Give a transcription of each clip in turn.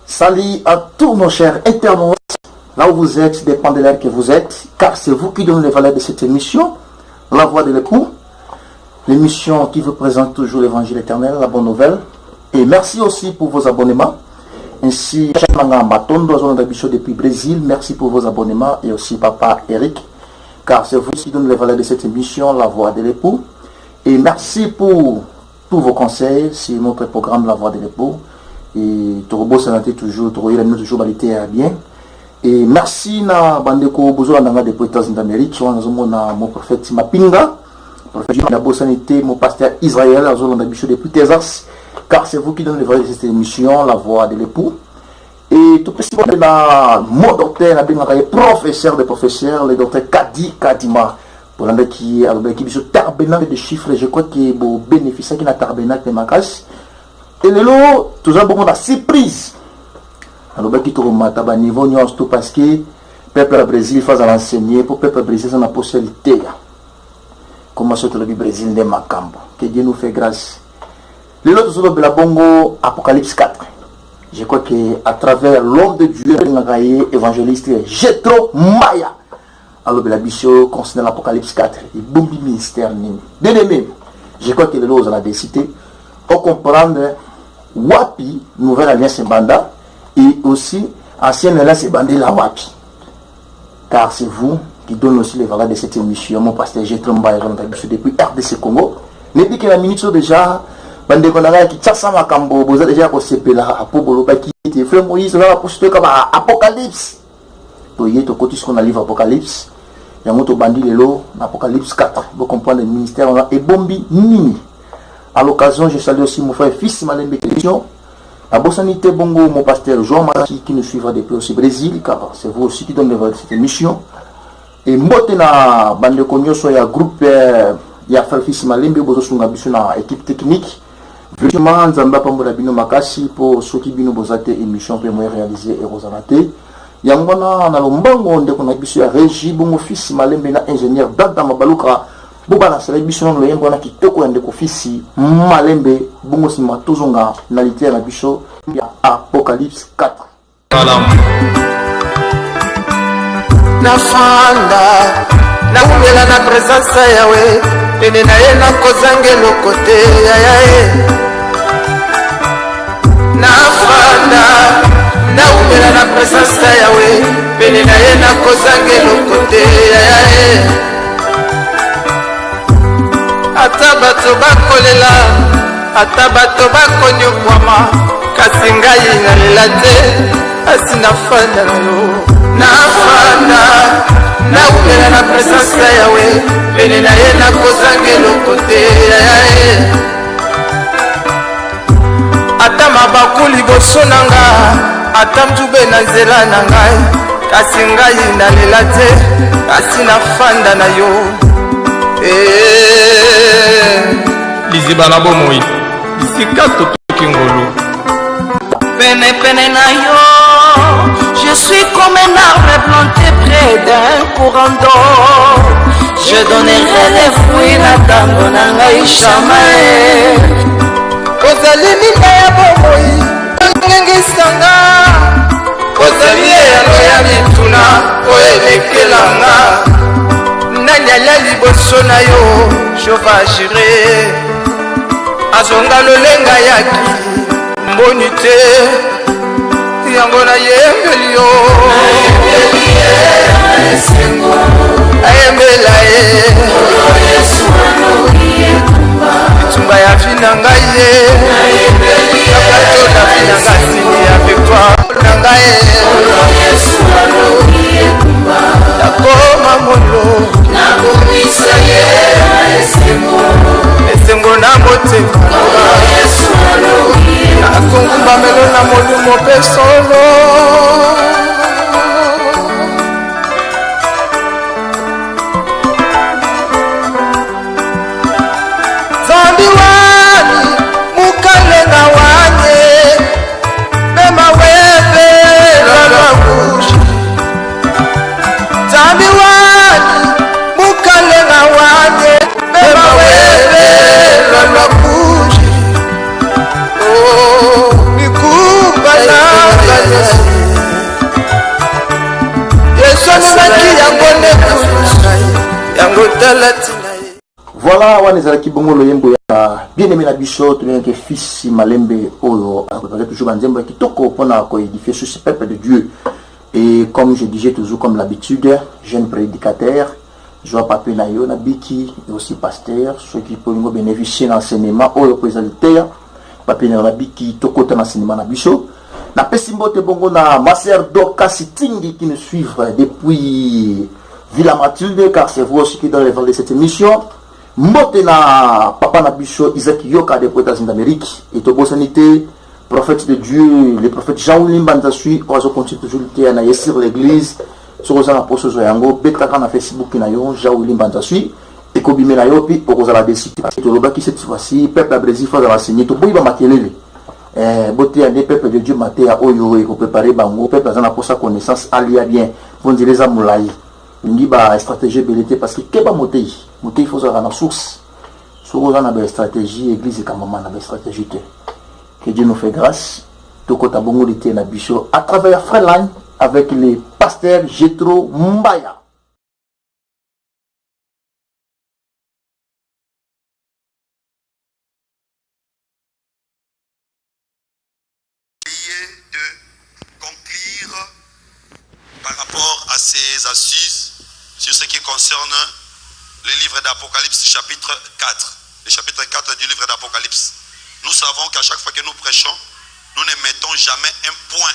Salut à tous nos chers internautes, là où vous êtes, dépend de l'heure que vous êtes, car c'est vous qui donnez les valeurs de cette émission, La Voix de l'époux, l'émission qui vous présente toujours l'évangile éternel, la bonne nouvelle. Et merci aussi pour vos abonnements. Ainsi, Matondo depuis Brésil, merci pour vos abonnements, et aussi Papa Eric, car c'est vous qui donnez les valeurs de cette émission, La Voix de l'époux. Et merci pour tous vos conseils sur notre programme La Voix de l'époux. Et Torobo Sanate toujours, Torobo la toujours qualité bien. Et merci na bandeko bozo nanga des États-Unis d'Amérique, on a mon prophète Mapinga, prophète na Bosanité, mon pasteur Israël, on a bichot depuis Texas, car c'est vous qui donnez les valeurs de cette émission, La Voix de l'époux. Et tout possible na mon docteur, na bien professeur de professeurs, le docteur Kadi Kadima, pour l'un qui a qui bichot tarbénal de chiffres, je crois que beau bénéficier qui na tarbénal de makas. Et le lot, tout ça, beaucoup de surprise. Alors, qui trouve ma niveau tout parce que le peuple Brésil fait à l'enseigner pour le peuple Brésil, c'est une possibilité. Comment se trouve le Brésil de Macambo. Que Dieu nous fait grâce. Le lot, tout ça, la bongo Apocalypse 4. Je crois qu'à travers l'homme de Dieu, évangéliste Jethro Maya. Alors, la bicho concernant l'Apocalypse 4. Et bon ministère. Bien aimé. Je crois que le lot, on a décidé. On comprendre. Wapi, nouvelle alliance Banda, et aussi ancienne alliance Banda la Wapi. Car c'est vous qui donnez aussi les valeurs de cette émission. Mon pasteur Jethro Mbaye depuis RDC Congo. Mais dit que la minute déjà, Bande Konara qui tient ça Makambo, vous avez déjà recépé là, pour Boloba qui était Frère Moïse, on a posté comme Apocalypse. Donc il y a tout côté ce qu'on a livre Apocalypse. Il y a un autre bandit de l'eau, Apocalypse 4. Vous comprenez le ministère, on a Ebombi Nini. À l'occasion, je salue aussi mon frère fils Malembe Télévision. La Bossanité Bongo, mon pasteur Jean Maraki qui nous suivra depuis aussi Brésil, car c'est vous aussi qui donnez cette émission. Et moi, na bande konyo so ya groupe ya frère fils Malembe bozo sunga biso na équipe technique. Vraiment nzamba pambola bino makasi pour ceux qui bino bozate émission pour moi réaliser et rosanate. Yangona na lombango ndeko na biso ya régie bongo fils Malembe na ingénieur Dada Mabaluka. Bobana sala biso no yembo na kitoko yande ko fisi Malembe bongo sima tozonga na litère na biso ya Apocalypse 4. Nafanda na umela na présence yawe tene na ye na kozangelo kote yaye. Nafanda na umela na présence yawe tene na ye na kozangelo kote yaye. Ata bato bakolela, ata bato bakonyokwama, kasi ngai nalela te, asi nafanda na yo. Nafanda, naumela na presence yawe, pene na ye nakozangelo kote yaye. Ata mabaku liboso na nga, ata mjube na nzela na ngai, kasi ngai nalela te, asi nafanda na yo. Liziba na bomoi Lisika totoki ngolo Pene pene na yo je suis comme un arbre planté près d'un courant d'eau. Je donnerai les fruits na tango na ngai chamae. Kozali minda ya bomoi ngengisanga. Kozali ya mituna oelekelanga. Nanyala liboso na yo chauffagire azonga lolenga yaki mboni te yango na yembeli yo ayembela ye itumba ya vina ngai ye kapato na vina ngasini ya victoire na ngai nakoma molo esengo na motema nakongumba melo na molumo mpe solo. Zambi wani mukalenga mosalati na ye. Voilà, on est à Kibongo Loyembo, bien aimé la bichot, que fils Malembe Oyo, a préparé toujours Banzembo qui toko pour édifier ce peuple de Dieu. Et comme je disais toujours, comme l'habitude, jeune prédicateur, je vois papier Nayo, Nabiki, et aussi pasteur, ceux qui peuvent bénéficier de l'enseignement, Oyo présenteur, papier Nabiki, toko dans l'enseignement na bichot. Na Pesimbo te bongo na Maser Doka Sitingi qui nous suivent depuis Villa Mathilde, car c'est vous aussi qui dans les vents de cette émission. Mbote na papa na bicho Isaac Yoka des États-Unis d'Amérique et to sanité prophète de Dieu le prophète Jean-William Banzasui ozo continue toujours lutter na sur l'église sur oza na poso yango betaka na Facebook na yo Jean-William Banzasui et ko bimela yo pi oza la décider to loba qui cette fois-ci peuple Brésil faut la enseigner to boyiba makelele bote ya des peuple de Dieu maté ya oyo et ko préparer bango peuple azana pour sa connaissance alia bien vont dire les amulai ni ba stratégie belité parce que keba motei il faut avoir une source. Si vous avez une stratégie, l'église est quand même une stratégie. Que Dieu nous fait grâce. Tout côté bongo l'été na bicho à travers Freeline avec les pasteurs Jetro Mbaya. De conclure par rapport à ces assises sur ce qui concerne le livre d'Apocalypse chapitre 4. Le chapitre 4 du livre d'Apocalypse. Nous savons qu'à chaque fois que nous prêchons, nous ne mettons jamais un point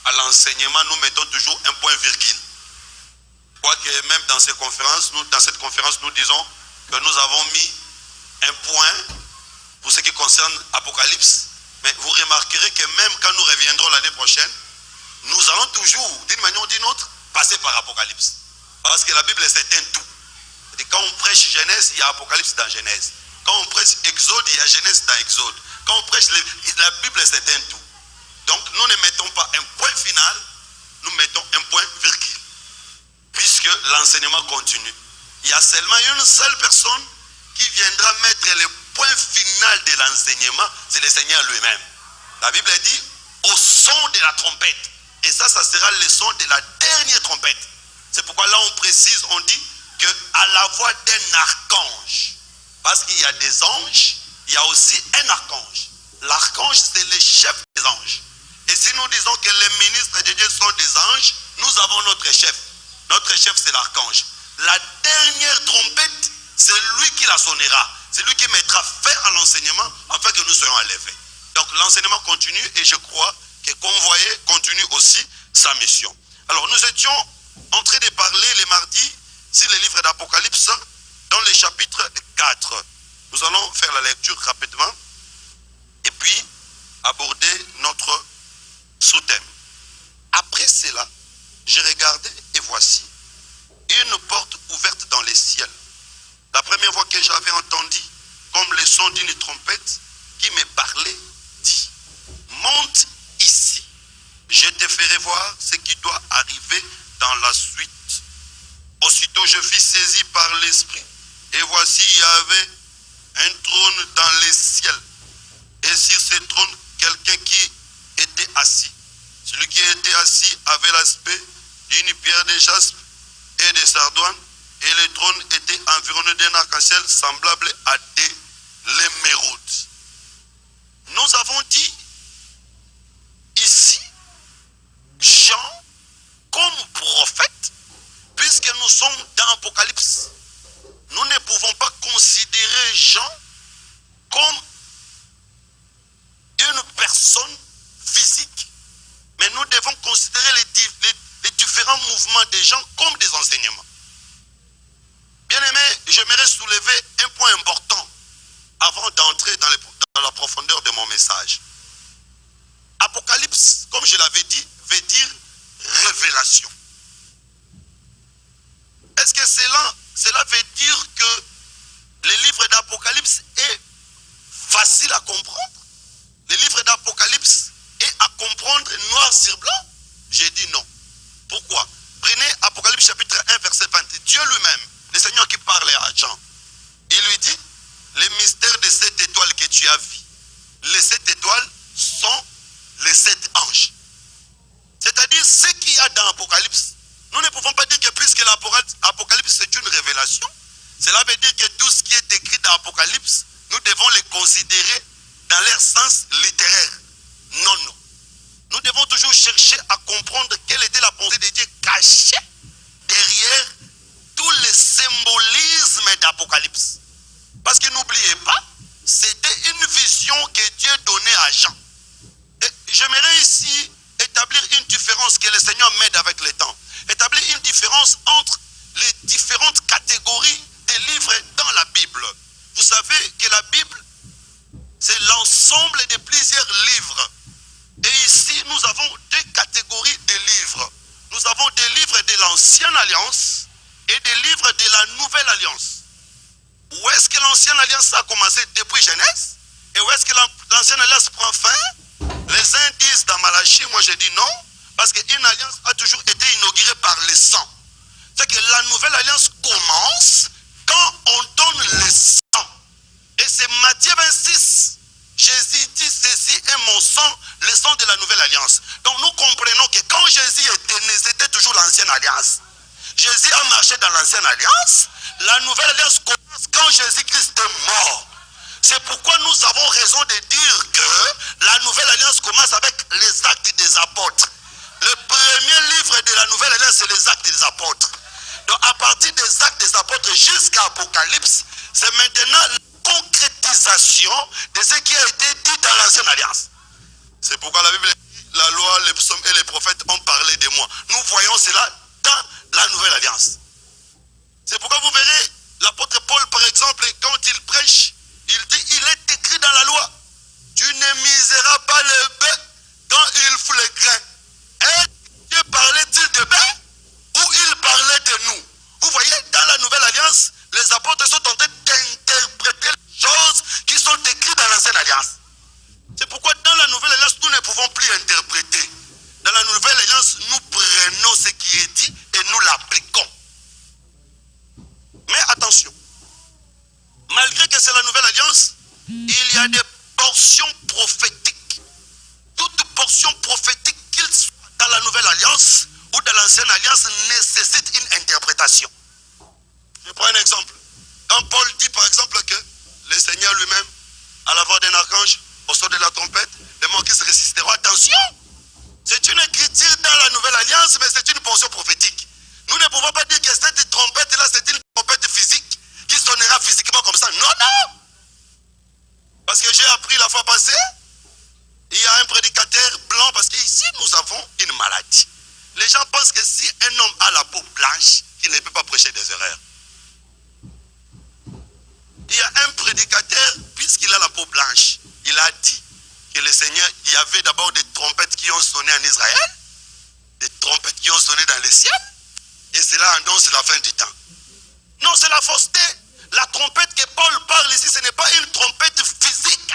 à l'enseignement, nous mettons toujours un point virgule. Quoique même dans cette conférence, nous disons que nous avons mis un point pour ce qui concerne Apocalypse. Mais vous remarquerez que même quand nous reviendrons l'année prochaine, nous allons toujours, d'une manière ou d'une autre, passer par Apocalypse. Parce que la Bible c'est un tout. Et quand on prêche Genèse, il y a Apocalypse dans Genèse. Quand on prêche Exode, il y a Genèse dans Exode. Quand on prêche la Bible, c'est un tout. Donc nous ne mettons pas un point final, nous mettons un point virgule. Puisque l'enseignement continue. Il y a seulement une seule personne qui viendra mettre le point final de l'enseignement, c'est le Seigneur lui-même. La Bible dit au son de la trompette. Et ça sera le son de la dernière trompette. C'est pourquoi là on précise, on dit qu'à la voix d'un archange, parce qu'il y a des anges, il y a aussi un archange. L'archange, c'est le chef des anges. Et si nous disons que les ministres de Dieu sont des anges, nous avons notre chef. Notre chef, c'est l'archange. La dernière trompette, c'est lui qui la sonnera. C'est lui qui mettra fin à l'enseignement afin que nous soyons enlevés. Donc l'enseignement continue et je crois que Convoyer continue aussi sa mission. Alors nous étions en train de parler les mardis sur le livre d'Apocalypse dans le chapitre 4. Nous allons faire la lecture rapidement et puis aborder notre sous-thème. Après cela, j'ai regardé et voici une porte ouverte dans les ciels. La première fois que j'avais entendu comme le son d'une trompette qui me parlait, dit: monte ici, je te ferai voir ce qui doit arriver dans la suite. Aussitôt je fus saisi par l'esprit, et voici il y avait un trône dans les ciels, et sur ce trône quelqu'un qui était assis. Celui qui était assis avait l'aspect d'une pierre de jaspe et de sardoine, et le trône était environné d'un arc-en-ciel semblable à des l'émeraude. Nous avons dit ici Jean comme prophète, puisque nous sommes dans Apocalypse, nous ne pouvons pas considérer Jean comme une personne physique, mais nous devons considérer les différents mouvements des gens comme des enseignements. Bien aimé, j'aimerais soulever un point important avant d'entrer dans la profondeur de mon message. Apocalypse, comme je l'avais dit, veut dire révélation. Est-ce que cela veut dire que le livre d'Apocalypse est facile à comprendre? Le livre d'Apocalypse est à comprendre noir sur blanc? J'ai dit non. Pourquoi? Prenez Apocalypse chapitre 1 verset 20. Dieu lui-même, le Seigneur qui parlait à Jean, il lui dit: les mystères de cette étoile que tu as vu, les 7 étoiles sont les 7 anges. C'est-à-dire ce qu'il y a dans l'Apocalypse. Nous ne pouvons pas dire que puisque l'Apocalypse c'est une révélation, Cela veut dire que tout ce qui est écrit dans l'Apocalypse, nous devons les considérer dans leur sens littéraire. Non, non. Nous devons toujours chercher à comprendre quelle était la pensée de Dieu cachée derrière tous les symbolismes d'Apocalypse. Parce que n'oubliez pas, c'était une vision que Dieu donnait à Jean. Et j'aimerais ici établir une différence que le Seigneur m'aide avec le temps. Établir une différence entre les différentes catégories des livres dans la Bible. Vous savez que la Bible, c'est l'ensemble de plusieurs livres. Et ici, nous avons deux catégories de livres. Nous avons des livres de l'Ancienne Alliance et des livres de la Nouvelle Alliance. Où est-ce que l'Ancienne Alliance a commencé? Depuis Genèse. Et où est-ce que l'Ancienne Alliance prend fin? Les uns disent dans Malachie, moi je dis non, parce qu'une alliance a toujours été inaugurée par le sang. C'est que la Nouvelle Alliance commence quand on donne le sang. Et c'est Matthieu 26. Jésus dit, ceci est mon sang, le sang de la Nouvelle Alliance. Donc nous comprenons que quand Jésus était né, c'était toujours l'Ancienne Alliance. Jésus a marché dans l'Ancienne Alliance. La Nouvelle Alliance commence quand Jésus-Christ est mort. C'est pourquoi nous avons raison de dire que la Nouvelle Alliance commence avec les Actes des Apôtres. Le premier livre de la Nouvelle Alliance, c'est les Actes des Apôtres. Donc à partir des Actes des Apôtres jusqu'à Apocalypse, c'est maintenant la concrétisation de ce qui a été dit dans l'Ancienne Alliance. C'est pourquoi la Bible dit, la loi, les psaumes et les prophètes ont parlé de moi. Nous voyons cela dans la Nouvelle Alliance. C'est pourquoi vous verrez l'apôtre Paul, par exemple, quand il prêche, il dit, il est écrit dans la loi, tu ne miseras pas le bœuf quand il fout le grain. Et Dieu parlait-il de bœuf ou il parlait de nous? Vous voyez, dans la Nouvelle Alliance, les apôtres sont en train d'interpréter les choses qui sont écrites dans l'Ancienne Alliance. C'est pourquoi dans la Nouvelle Alliance, nous ne pouvons plus interpréter. Dans la Nouvelle Alliance, nous prenons ce qui est dit et nous l'appliquons. Mais attention, malgré que c'est la Nouvelle Alliance, il y a des portions prophétiques. Toute portion prophétique, qu'il soit dans la Nouvelle Alliance ou dans l'Ancienne Alliance, nécessite une interprétation. Je prends un exemple. Quand Paul dit par exemple que le Seigneur lui-même, à la voix d'un archange, au son de la trompette, les morts qui se résisteront. Attention, c'est une écriture dans la Nouvelle Alliance, mais c'est une portion prophétique. Nous ne pouvons pas dire que cette trompette-là, c'est une trompette physique qui sonnera physiquement comme ça. Non, non. Parce que j'ai appris la fois passée, il y a un prédicateur blanc, parce qu'ici, nous avons une maladie. Les gens pensent que si un homme a la peau blanche, il ne peut pas prêcher des erreurs. Il y a un prédicateur, puisqu'il a la peau blanche, il a dit que le Seigneur, il y avait d'abord des trompettes qui ont sonné en Israël, des trompettes qui ont sonné dans les cieux, et cela annonce la fin du temps. Non, c'est la fausseté. La trompette que Paul parle ici, ce n'est pas une trompette physique.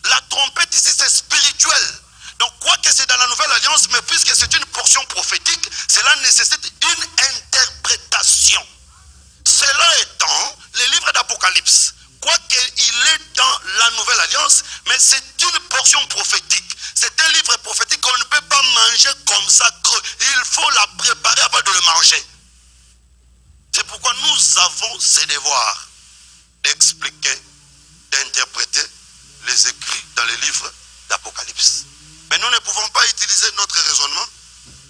La trompette ici, c'est spirituel. Donc, quoi que c'est dans la Nouvelle Alliance, mais puisque c'est une portion prophétique, cela nécessite une interprétation. Cela étant, le livre d'Apocalypse, quoiqu'il est dans la Nouvelle Alliance, mais c'est une portion prophétique. C'est un livre prophétique qu'on ne peut pas manger comme ça creux. Il faut la préparer avant de le manger. C'est pourquoi nous avons ce devoir d'expliquer, d'interpréter les écrits dans les livres d'Apocalypse. Mais nous ne pouvons pas utiliser notre raisonnement,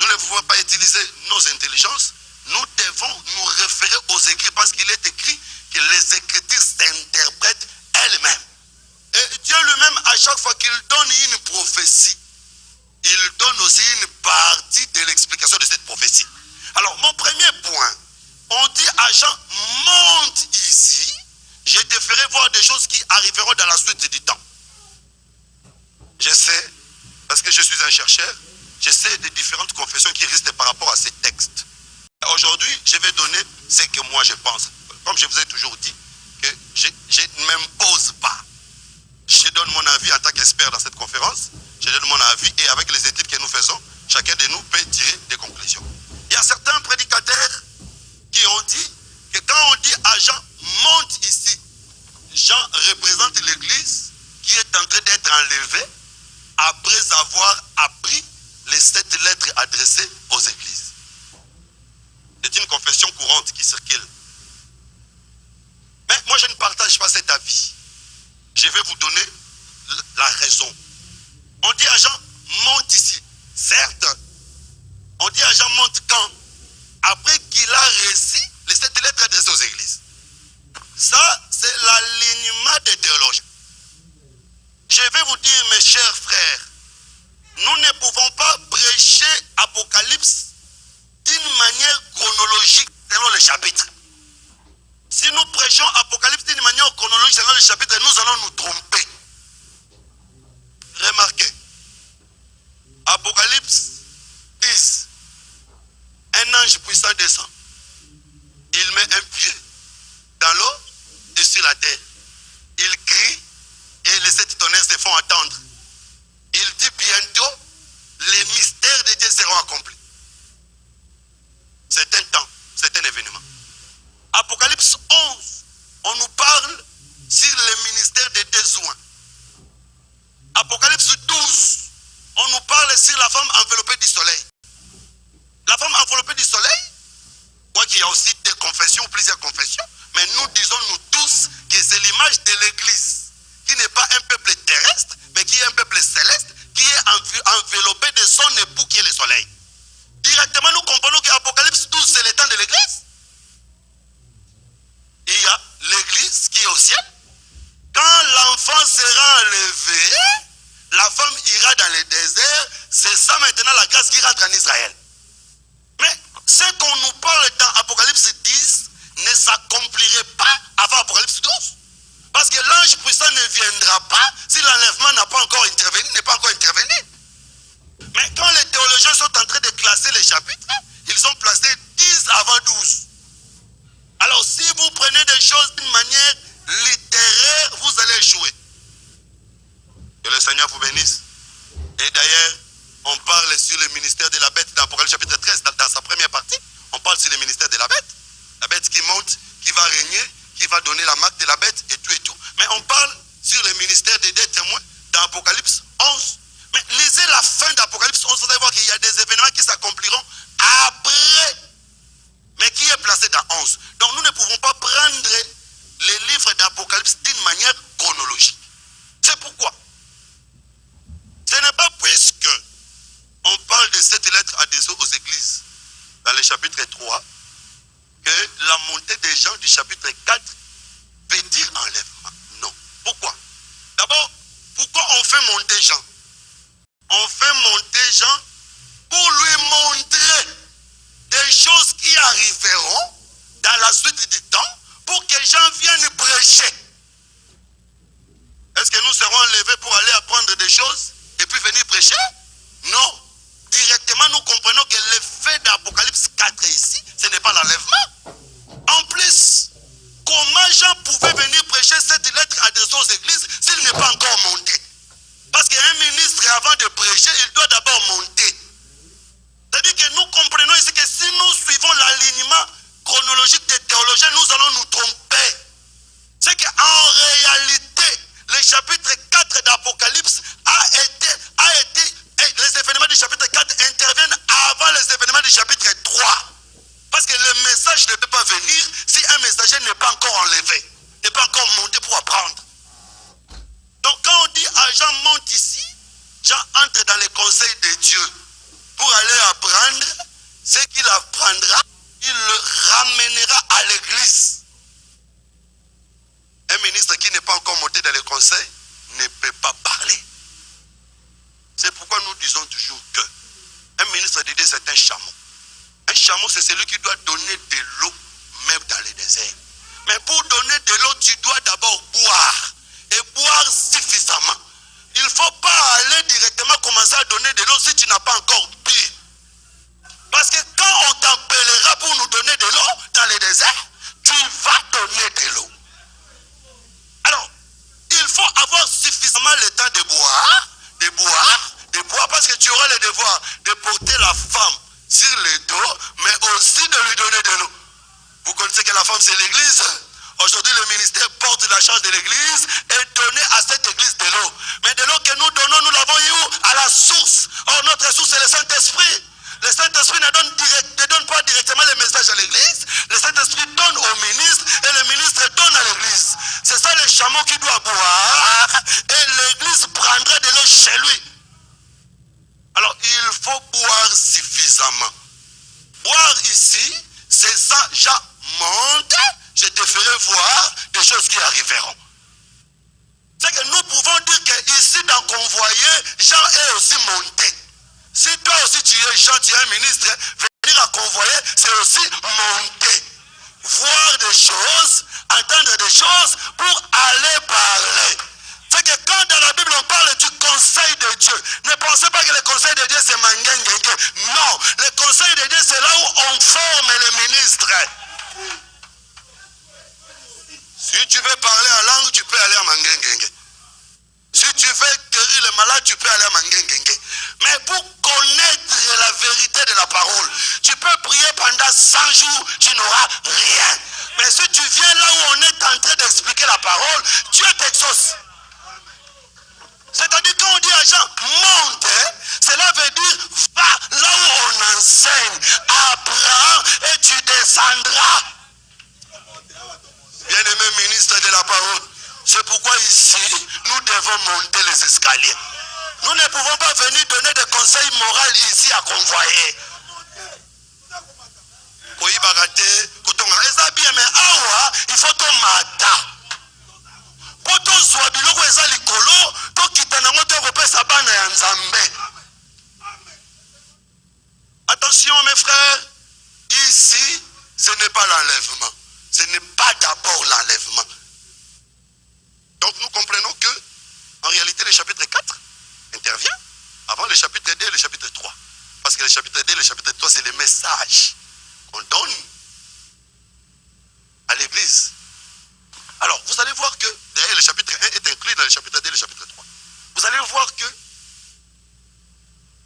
nous ne pouvons pas utiliser nos intelligences, nous devons nous référer aux écrits parce qu'il est écrit que les écritures s'interprètent elles-mêmes. Et Dieu lui-même, à chaque fois qu'il donne une prophétie, il donne aussi une partie de l'explication de cette prophétie. Alors, mon premier point, on dit à Jean, monte ici, je te ferai voir des choses qui arriveront dans la suite du temps. Je sais, parce que je suis un chercheur, je sais des différentes confessions qui existent par rapport à ces textes. Aujourd'hui, je vais donner ce que moi je pense. Comme je vous ai toujours dit, que je ne m'impose pas. Je donne mon avis en tant qu'expert dans cette conférence, je donne mon avis et avec les études que nous faisons, chacun de nous peut tirer des conclusions. Il y a certains prédicateurs qui ont dit que quand on dit à Jean, monte ici, Jean représente l'église qui est en train d'être enlevée après avoir appris les 7 lettres adressées aux églises. C'est une confession courante qui circule. Moi, je ne partage pas cet avis. Je vais vous donner la raison. On dit à Jean, monte ici. Certes, on dit à Jean, monte quand? Après qu'il a reçu les 7 lettres adressées aux églises. Ça, c'est l'alignement des théologiens. Je vais vous dire, mes chers frères, nous ne pouvons pas prêcher Apocalypse d'une manière chronologique selon les chapitres. Si nous prêchons Apocalypse d'une manière chronologique selon les chapitres, nous allons nous tromper. Remarquez, Apocalypse 10, un ange puissant descend. Il met un pied dans l'eau et sur la terre. Il crie et les 7 tonnerres se font attendre. Il dit bientôt, les mystères de Dieu seront accomplis. C'est un temps, c'est un événement. Apocalypse 11, on nous parle sur le ministère des désoins. Apocalypse 12, on nous parle sur la femme enveloppée du soleil. La femme enveloppée du soleil, moi qui y a aussi des confessions, plusieurs confessions, mais nous disons nous tous que c'est l'image de l'église, qui n'est pas un peuple terrestre, mais qui est un peuple céleste, qui est enveloppé de son époux qui est le soleil. Directement, nous comprenons qu'Apocalypse 12, c'est le temps de l'église. Il y a l'église qui est au ciel. Quand l'enfant sera enlevé, la femme ira dans le désert. C'est ça maintenant la grâce qui rentre en Israël. Mais ce qu'on nous parle dans Apocalypse 10 ne s'accomplirait pas avant Apocalypse 12. Parce que l'ange puissant ne viendra pas si l'enlèvement n'a pas encore intervenu, n'est pas encore intervenu. Mais quand les théologiens sont en train de classer les chapitres, ils ont placé 10 avant 12. Alors si vous prenez des choses d'une manière littéraire, vous allez échouer. Que le Seigneur vous bénisse. Et d'ailleurs, on parle sur le ministère de la bête dans Apocalypse chapitre 13, dans sa première partie. On parle sur le ministère de la bête qui monte, qui va régner, qui va donner la marque de la bête et tout et tout. Mais on parle sur le ministère des deux témoins dans Apocalypse 11. Mais lisez la fin d'Apocalypse 11, vous allez voir qu'il y a des événements qui s'accompliront après, mais qui est placé dans 11. Donc nous ne pouvons pas prendre les livres d'Apocalypse d'une manière chronologique. C'est pourquoi ce n'est pas puisque on parle de cette lettre adressée aux églises dans le chapitre 3 que la montée des gens du chapitre 4 veut dire enlèvement. Non. Pourquoi? D'abord, pourquoi on fait monter Jean? On fait monter Jean pour lui montrer des choses qui arriveront dans la suite du temps pour que Jean vienne prêcher. Est-ce que nous serons enlevés pour aller apprendre des choses et puis venir prêcher? Non. Directement, nous comprenons que l'effet d'Apocalypse 4 ici, ce n'est pas l'enlèvement. En plus, comment Jean pouvait venir prêcher cette lettre adressée aux églises s'il n'est pas encore monté? Parce qu'un ministre, avant de prêcher, il doit d'abord monter. C'est-à-dire que nous comprenons ici que si nous suivons l'alignement chronologique des théologiens, nous allons nous tromper. C'est qu'en réalité, le chapitre 4 d'Apocalypse les événements du chapitre 4 interviennent avant les événements du chapitre 3. Parce que le message ne peut pas venir si un messager n'est pas encore enlevé, n'est pas encore monté pour apprendre. Donc quand on dit à Jean monte ici, Jean entre dans les conseils de Dieu pour aller apprendre. Ce qu'il apprendra, il le ramènera à l'église. Un ministre qui n'est pas encore monté dans les conseils ne peut pas parler. C'est pourquoi nous disons toujours que un ministre de Dieu, c'est un chameau. Un chameau, c'est celui qui doit donner de l'eau, même dans les déserts. Mais pour donner de l'eau, tu dois d'abord boire. Et boire suffisamment. Il ne faut pas aller directement commencer à donner de l'eau si tu n'as pas encore bu. Parce que quand on t'appellera pour nous donner de l'eau dans les déserts, tu vas donner de l'eau. Alors, il faut avoir suffisamment le temps de boire, parce que tu auras le devoir de porter la femme sur le dos, mais aussi de lui donner de l'eau. Vous connaissez que la femme c'est l'église. Aujourd'hui le ministère porte la charge de l'église et donner à cette église de l'eau. Mais de l'eau que nous donnons, nous l'avons eu où? À la source. Or notre source c'est le Saint-Esprit. Le Saint-Esprit ne donne pas directement le message à l'église. Le Saint-Esprit donne au ministre et le ministre donne à l'église. C'est ça le chameau qui doit boire et l'église prendra de l'eau chez lui. Alors il faut boire suffisamment. Boire ici, c'est ça, Jean monte, je te ferai voir des choses qui arriveront. C'est que nous pouvons dire qu'ici dans Convoyer, Jean est aussi monté. Si toi aussi tu es Jean, tu es un ministre, venir à Convoyer, c'est aussi monter. Voir des choses, entendre des choses pour aller parler. C'est que quand dans la Bible on parle du conseil de Dieu, ne pensez pas que le conseil de Dieu c'est mangengengue. Non, le conseil de Dieu c'est là où on forme les ministres. Si tu veux parler en langue, tu peux aller à mangengengue. Si tu veux guérir les malades, tu peux aller à mangengengue. Mais pour connaître la vérité de la parole, tu peux prier pendant 100 jours, tu n'auras rien. Mais si tu viens là où on est en train d'expliquer la parole, Dieu t'exauce. C'est-à-dire quand on dit à Jean, monte, cela veut dire, va là où on enseigne, apprends et tu descendras. Bien-aimé ministre de la parole, c'est pourquoi ici, nous devons monter les escaliers. Nous ne pouvons pas venir donner des conseils moraux ici à Convoyer. Il faut ton mata. Attention mes frères, ici ce n'est pas l'enlèvement, ce n'est pas d'abord l'enlèvement. Donc nous comprenons que en réalité le chapitre 4 intervient avant le chapitre 2 et le chapitre 3. Parce que le chapitre 2 et le chapitre 3 c'est les messages qu'on donne à l'église. Alors, vous allez voir que, d'ailleurs, le chapitre 1 est inclus dans le chapitre 2 et le chapitre 3. Vous allez voir que,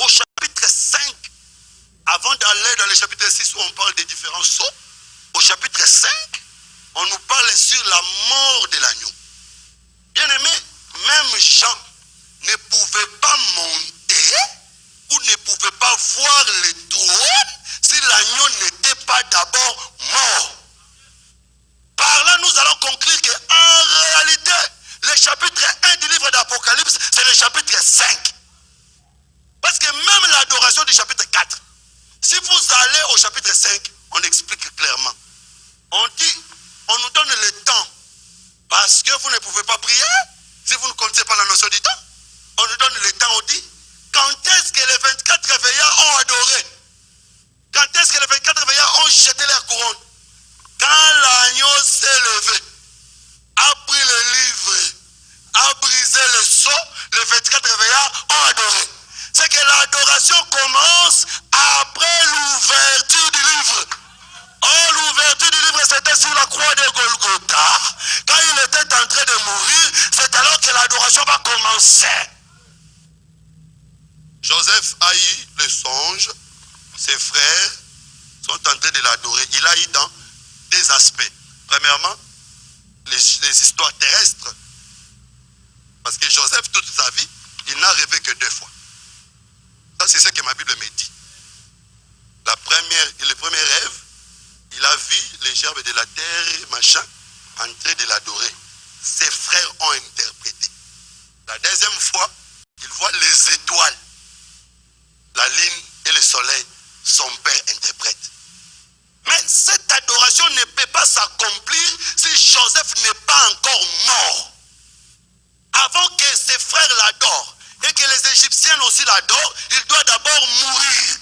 au chapitre 5, avant d'aller dans le chapitre 6 où on parle des différents sceaux, au chapitre 5, on nous parle sur la mort de l'agneau. Bien aimé, même Jean ne pouvait pas monter ou ne pouvait pas voir le trône si l'agneau n'était pas d'abord mort. Par là, nous allons conclure qu'en réalité, le chapitre 1 du livre d'Apocalypse, c'est le chapitre 5. Parce que même l'adoration du chapitre 4, si vous allez au chapitre 5, on explique clairement. On dit, on nous donne le temps. Parce que vous ne pouvez pas prier, si vous ne connaissez pas la notion du temps. On nous donne le temps, on dit, quand est-ce que les 24 veillards ont adoré? Quand est-ce que les 24 veillards ont jeté leur couronne? Quand l'agneau s'est levé, a pris le livre, a brisé le sceau, les 24 veillards ont adoré. C'est que l'adoration commence après l'ouverture du livre. Oh, l'ouverture du livre, c'était sur la croix de Golgotha. Quand il était en train de mourir, c'est alors que l'adoration va commencer. Joseph a eu le songe, ses frères sont en train de l'adorer. Il a eu dans des aspects. Premièrement, les histoires terrestres. Parce que Joseph, toute sa vie, il n'a rêvé que 2 fois. Ça, c'est ce que ma Bible me dit. Le premier rêve, il a vu les gerbes de la terre, machin, en train de l'adorer. Ses frères ont interprété. La deuxième fois, il voit les étoiles, la lune et le soleil. Son père interprète. Mais cette adoration ne peut pas s'accomplir si Joseph n'est pas encore mort. Avant que ses frères l'adorent et que les Égyptiens aussi l'adorent, il doit d'abord mourir.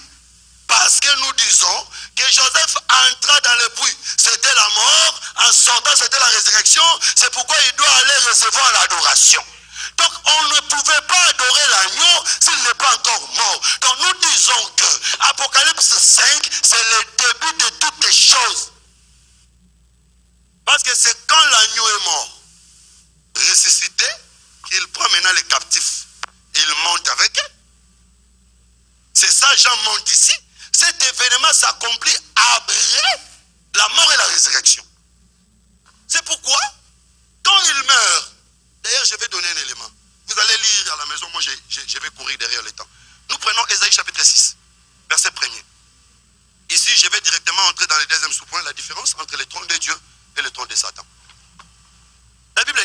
Parce que nous disons que Joseph entra dans le puits. C'était la mort, en sortant c'était la résurrection. C'est pourquoi il doit aller recevoir l'adoration. Donc on ne pouvait pas adorer l'agneau s'il n'est pas encore mort. Donc nous disons que Apocalypse 5, c'est le début de toutes les choses. Parce que c'est quand l'agneau est mort, ressuscité, qu'il prend maintenant les captifs. Il monte avec eux. C'est ça, Jean monte ici. Cet événement s'accomplit après la mort et la résurrection. C'est pourquoi, quand il meurt, d'ailleurs je vais donner un élément. Vous allez lire à la maison, moi je vais courir derrière le temps. Nous prenons Ésaïe chapitre 6, verset 1er. Ici, je vais directement entrer dans le deuxième sous-point, la différence entre le trône de Dieu et le trône de Satan. La Bible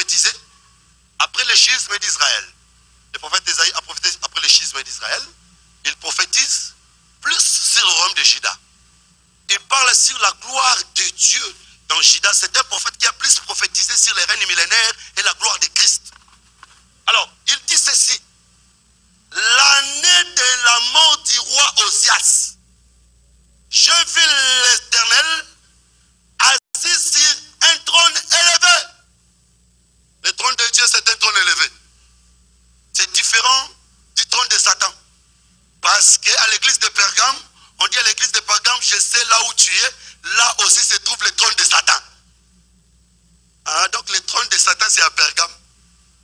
prophétisé après le schisme d'Israël. Le prophète Isaïe a prophétisé après le schisme d'Israël. Il prophétise plus sur le royaume de Juda. Il parle sur la gloire de Dieu dans Juda. C'est un prophète qui a plus prophétisé sur les règnes millénaires et la gloire de Christ. Alors, il dit ceci. L'année de la mort du roi Osias, je vis l'Éternel assis sur un trône élevé. Le trône de Dieu, c'est un trône élevé. C'est différent du trône de Satan. Parce qu'à l'église de Pergame, on dit à l'église de Pergame, je sais là où tu es, là aussi se trouve le trône de Satan. Ah, donc le trône de Satan, c'est à Pergame.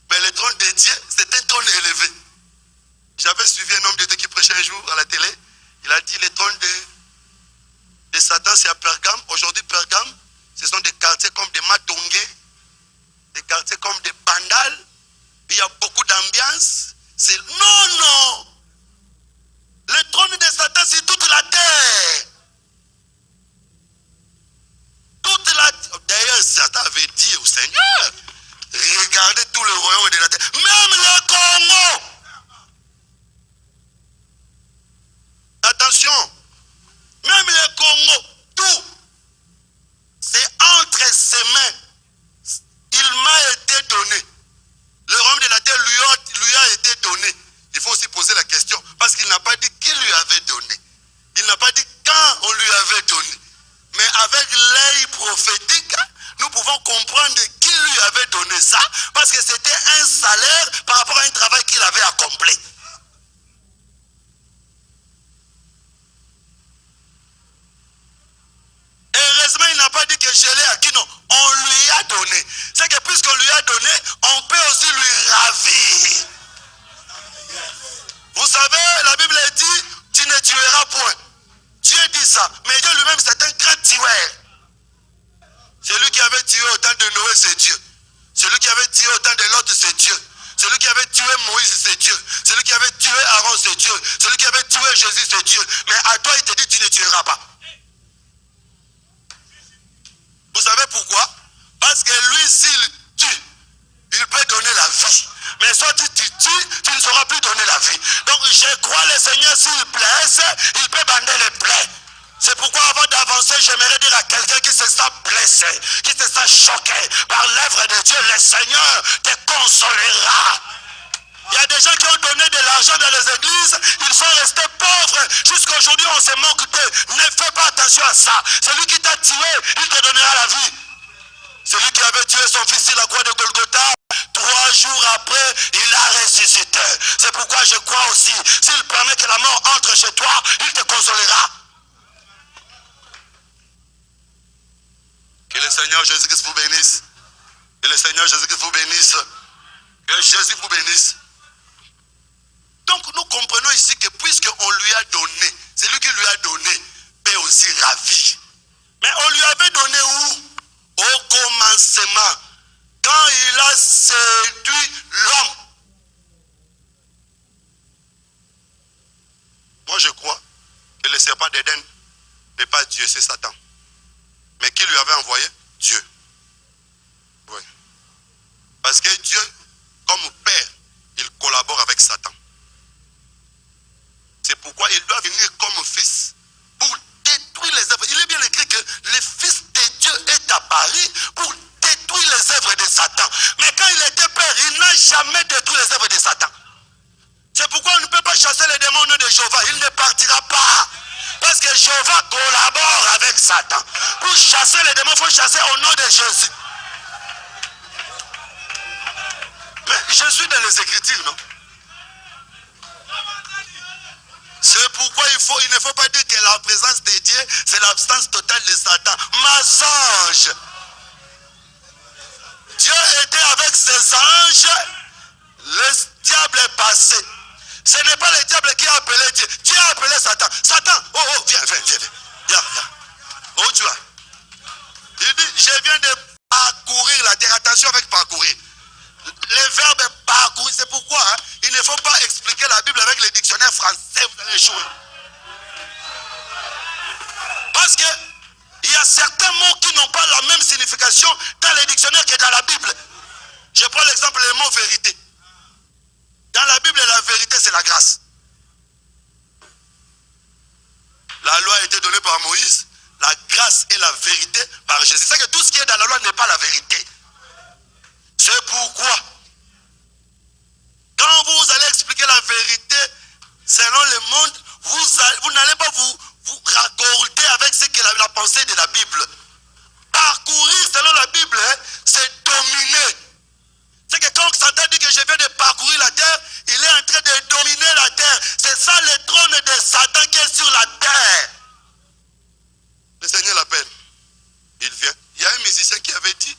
Mais le trône de Dieu, c'est un trône élevé. J'avais suivi un homme de Dieu qui prêchait un jour à la télé. Il a dit le trône de Satan, c'est à Pergame. Aujourd'hui, Pergame, ce sont des quartiers comme des Matongé, des quartiers comme des Bandal. Il y a beaucoup d'ambiance. C'est non, non. Le trône de Satan, c'est toute la terre. Toute la terre. D'ailleurs, Satan avait dit au Seigneur, regardez tout le royaume de la terre. Même le Congo. Attention. Même le Congo, tout. C'est entre ses mains. Il m'a été donné. Le royaume de la terre lui a été donné. Il faut aussi poser la question, parce qu'il n'a pas dit qui lui avait donné. Il n'a pas dit quand on lui avait donné. Mais avec l'œil prophétique, nous pouvons comprendre qui lui avait donné ça, parce que c'était un salaire par rapport à un travail qu'il avait accompli. Heureusement, il n'a pas dit que je l'ai acquis, non. On lui a donné. C'est que puisqu'on lui a donné, on peut aussi lui ravir. Vous savez, la Bible dit, tu ne tueras point. Dieu dit ça, mais Dieu lui-même c'est un grand tueur. Celui qui avait tué au temps de Noé, c'est Dieu. Celui qui avait tué au temps de Lot, c'est Dieu. Celui qui avait tué Moïse, c'est Dieu. Celui qui avait tué Aaron, c'est Dieu. Celui qui avait tué Jésus, c'est Dieu. Mais à toi, il te dit, tu ne tueras pas. Vous savez pourquoi? Parce que lui, s'il tue, il peut donner la vie. Mais soit tu tues, tu ne sauras plus donner la vie. Donc je crois le Seigneur, s'il blesse, il peut bander les plaies. C'est pourquoi avant d'avancer, j'aimerais dire à quelqu'un qui se sent blessé, qui se sent choqué par l'œuvre de Dieu, le Seigneur te consolera. Il y a des gens qui ont donné de l'argent dans les églises, ils sont restés pauvres. Jusqu'à aujourd'hui, on se moque d'eux. Ne fais pas attention à ça. Celui qui t'a tué, il te donnera la vie. Celui qui avait tué son fils sur la croix de Golgotha, 3 jours après, il a ressuscité. C'est pourquoi je crois aussi, s'il permet que la mort entre chez toi, il te consolera. Que le Seigneur Jésus-Christ vous bénisse. Que le Seigneur Jésus-Christ vous bénisse. Que Jésus vous bénisse. Donc nous comprenons ici que puisqu'on lui a donné, c'est lui qui lui a donné, peut aussi ravir. Mais on lui avait donné où? Au commencement, quand il a séduit l'homme. Moi je crois que le serpent d'Éden n'est pas Dieu, c'est Satan. Mais qui lui avait envoyé? Dieu. Oui. Parce que Dieu, comme père, il collabore avec Satan. C'est pourquoi il doit venir comme fils pour détruire les œuvres. Il est bien écrit que le Fils de Dieu est apparu pour détruire les œuvres de Satan. Mais quand il était père, il n'a jamais détruit les œuvres de Satan. C'est pourquoi on ne peut pas chasser les démons au nom de Jéhovah. Il ne partira pas. Parce que Jéhovah collabore avec Satan. Pour chasser les démons, il faut chasser au nom de Jésus. Mais je suis dans les Écritures, non? C'est pourquoi il ne faut pas dire que la présence de Dieu, c'est l'absence totale de Satan. Mensonge. Dieu était avec ses anges, le diable est passé. Ce n'est pas le diable qui a appelé Dieu. Dieu a appelé Satan. Satan, oh, viens. Viens. Oh, tu vois. Il dit, je viens de parcourir la terre. Attention avec parcourir. Le verbe parcourir, c'est pourquoi il ne faut pas expliquer la Bible avec le dictionnaire français, vous allez échouer. Parce que il y a certains mots qui n'ont pas la même signification dans les dictionnaires que dans la Bible. Je le mot vérité. Dans la Bible, la vérité, c'est la grâce. La loi a été donnée par Moïse, la grâce et la vérité par Jésus. C'est que tout ce qui est dans la loi n'est pas la vérité. C'est pourquoi, quand vous allez expliquer la vérité selon le monde, vous n'allez pas vous raccorder avec ce qu'est la pensée de la Bible. Parcourir selon la Bible, c'est dominer. C'est que quand Satan dit que je viens de parcourir la terre, il est en train de dominer la terre. C'est ça le trône de Satan qui est sur la terre. Le Seigneur l'appelle. Il vient. Il y a un musicien qui avait dit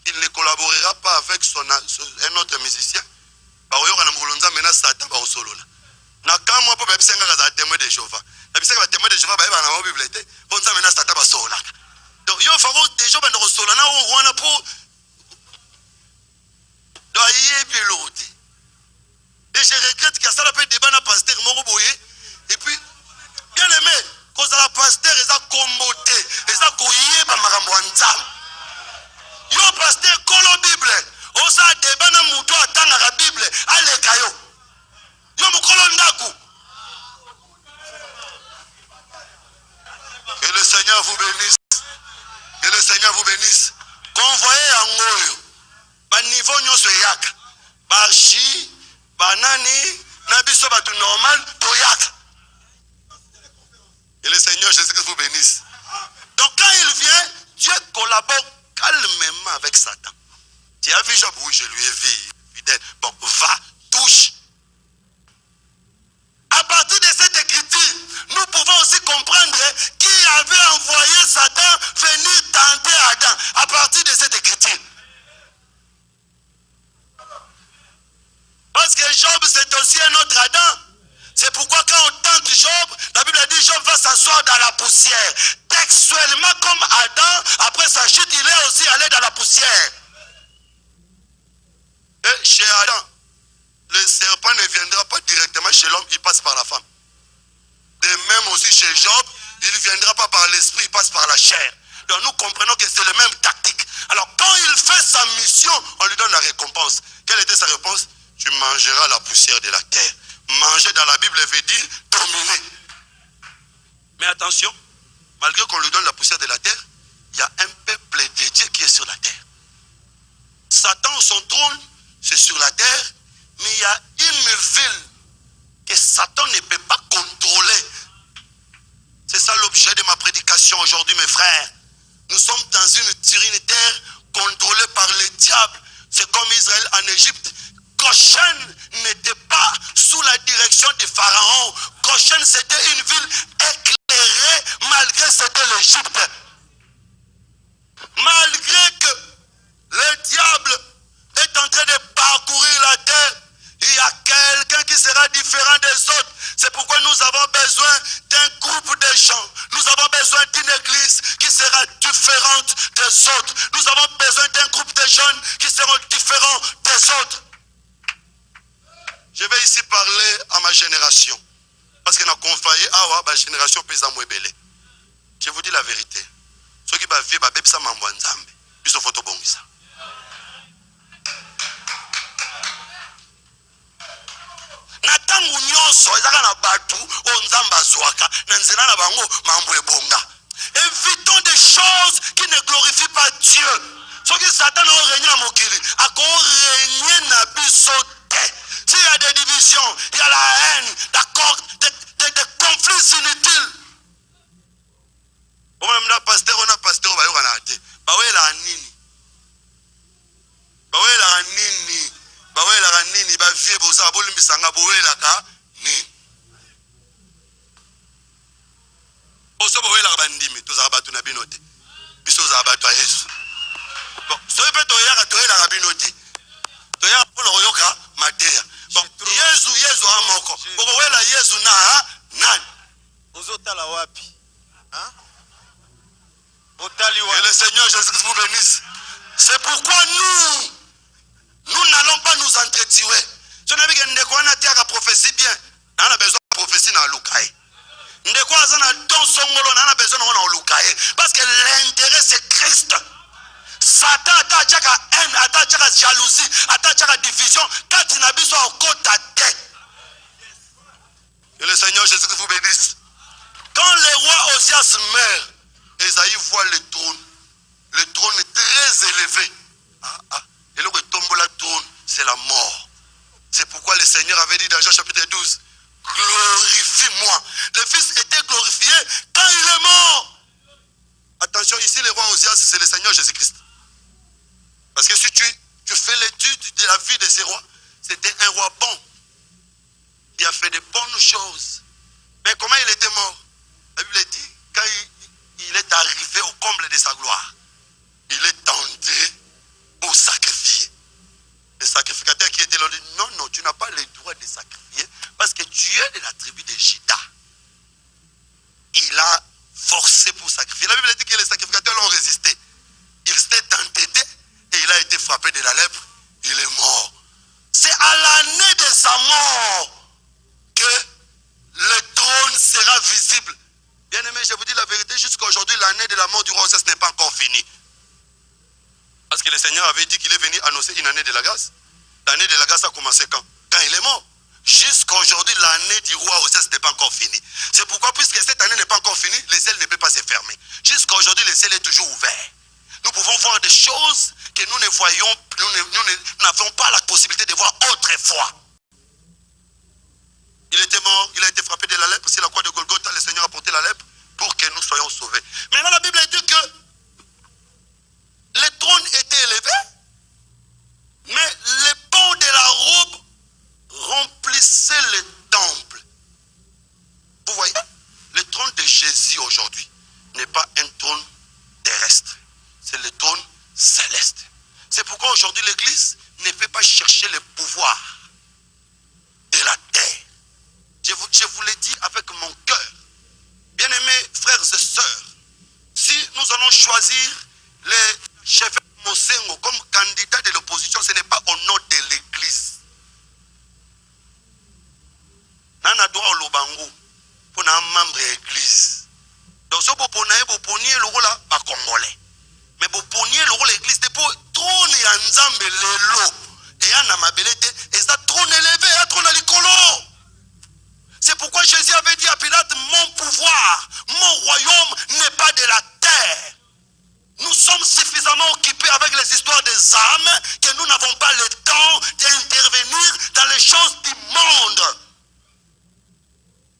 qu'il ne collaborera pas avec un autre musicien. Na quand moi pour faire témoin de Jéhovah. La témoin de Jéhovah va dans la Bible. Bon ça maintenant Satan va sola. Donc il faut des gens dans sola na on a pour et je regrette que ça peut débat na pasteur moko boye et puis bien aimé quand ça la pasteur ils a commoté ils a koyeba makambo nzambe yo pasteur kolo Bible osa débat na muto atanga la Bible aleka yo yo mukolo ndaku. Que le Seigneur vous bénisse. Que le Seigneur vous bénisse. Convoyez en ngoyo ba niveau nyonso yaka barchi banani na biso batu normal toyaka. Et le Seigneur Jésus-Christ vous bénisse. Donc quand il vient, Dieu collabore calmement avec Satan. Tu as vu Job? Oui, je lui ai vu. Fidèle. Bon, va, touche. À partir de cette écriture, nous pouvons aussi comprendre qui avait envoyé Satan venir tenter Adam. À partir de cette écriture. Parce que Job, c'est aussi un autre Adam. C'est pourquoi quand on tente Job, la Bible dit Job va s'asseoir dans la poussière. Textuellement comme Adam, après sa chute, il est aussi allé dans la poussière. Et chez Adam, le serpent ne viendra pas directement chez l'homme, il passe par la femme. De même aussi chez Job, il ne viendra pas par l'esprit, il passe par la chair. Donc nous comprenons que c'est la même tactique. Alors quand il fait sa mission, on lui donne la récompense. Quelle était sa réponse? Tu mangeras la poussière de la terre. Manger dans la Bible veut dire dominer. Mais attention, malgré qu'on lui donne la poussière de la terre, il y a un peuple de Dieu qui est sur la terre. Satan, son trône, c'est sur la terre, mais il y a une ville que Satan ne peut pas contrôler. C'est ça l'objet de ma prédication aujourd'hui, mes frères. Nous sommes dans une terre contrôlée par le diable. C'est comme Israël en Égypte. Goshen n'était pas sous la direction de Pharaon. Goshen, c'était une ville éclairée malgré c'était l'Égypte. Malgré que le diable est en train de parcourir la terre, il y a quelqu'un qui sera différent des autres. C'est pourquoi nous avons besoin d'un groupe de gens. Nous avons besoin d'une église qui sera différente des autres. Nous avons besoin d'un groupe de jeunes qui seront différents des autres. Je vais ici parler à ma génération. Parce que nous avons confié à ma génération paysan mouébélé. Je vous dis la vérité. Ceux qui vivent à Bepsa Mambouanzambe, ils sont photobongisa. Natangu nyonso ezaka na batu onzamba zwaka na nzela na bango mambo ebonga. Évitons des choses qui ne glorifient pas Dieu. Ce qui Satan a régné na mokili, a régné na biso te. S'il y a des divisions, il y a la haine, d'accord, des conflits inutiles. On a pasteur, on va y avoir un bawela nini. Bawela nini. Bawela nini ba vie boza bolimbisanga bawela ka nini. Oso bawela bandimi tozaka batu na binote. Biso za batu Yesu. Bon, so peut toyaka toyela ka binote. Toyaka pour loyoka matea. Bon, Yesu amoko. Bawela Yesu na nani? Ozotala wapi? Hein? Et le Seigneur Jésus-Christ vous bénisse. C'est pourquoi nous n'allons pas nous entretuer. Si on a besoin de prophétie bien, on a besoin de prophétie dans Lukaï. Parce que l'intérêt c'est Christ. Satan attaque haine, attaque jalousie, attaque division, quand il n'a pas besoin encore ta tête. Que le Seigneur Jésus vous bénisse. Quand le roi Osias meurt, Esaïe voit le trône est très élevé. Et le tombe la trône, c'est la mort. C'est pourquoi le Seigneur avait dit dans Jean chapitre 12, glorifie-moi. Le Fils était glorifié quand il est mort. Attention, ici le roi Osias, c'est le Seigneur Jésus-Christ. Parce que si tu fais l'étude de la vie de ces rois, c'était un roi bon. Il a fait de bonnes choses. Mais comment il était mort? La Bible dit, quand il est arrivé au comble de sa gloire, il est entré pour sacrifier. Le sacrificateur qui était là dit, non, tu n'as pas le droit de sacrifier parce que tu es de la tribu de Juda. Il a forcé pour sacrifier. La Bible dit que les sacrificateurs l'ont résisté. Il s'est entêté et il a été frappé de la lèpre. Il est mort. C'est à l'année de sa mort que le trône sera visible. Bien aimé, je vous dis la vérité, jusqu'à aujourd'hui, l'année de la mort du roi Osias n'est pas encore finie. Parce que le Seigneur avait dit qu'il est venu annoncer une année de la grâce. L'année de la grâce a commencé quand? Quand il est mort. Jusqu'à aujourd'hui, l'année du roi Osias n'est pas encore finie. C'est pourquoi, puisque cette année n'est pas encore finie, le ciel ne peut pas se fermer. Jusqu'à aujourd'hui, le ciel est toujours ouvert. Nous pouvons voir des choses que nous ne voyons, nous n'avons pas la possibilité de voir autrefois. Il était mort, il a été frappé de la lèpre. C'est la croix de Golgotha, le Seigneur a porté la lèpre pour que nous soyons sauvés. Maintenant, la Bible dit que le trône était élevé, mais les pans de la robe remplissaient le temple. Vous voyez, le trône de Jésus aujourd'hui n'est pas un trône terrestre, c'est le trône céleste. C'est pourquoi aujourd'hui l'Église ne peut pas chercher le pouvoir de la terre. Je vous l'ai dit avec mon cœur. Bien-aimés frères et sœurs, si nous allons choisir les chefs Mosengo comme candidat de l'opposition, ce n'est pas au nom de l'Église. Nana doit au Lobango pour un membre de l'Église. Donc ce que vous poniez le rôle à Congolais. Mais vous poniez le rôle de l'Église pour trône et ensemble le lot. Et en amabilité, et ça trône élevé, à trône à l'icolo. C'est pourquoi Jésus avait dit à Pilate, mon pouvoir, mon royaume n'est pas de la terre. Nous sommes suffisamment occupés avec les histoires des âmes que nous n'avons pas le temps d'intervenir dans les choses du monde.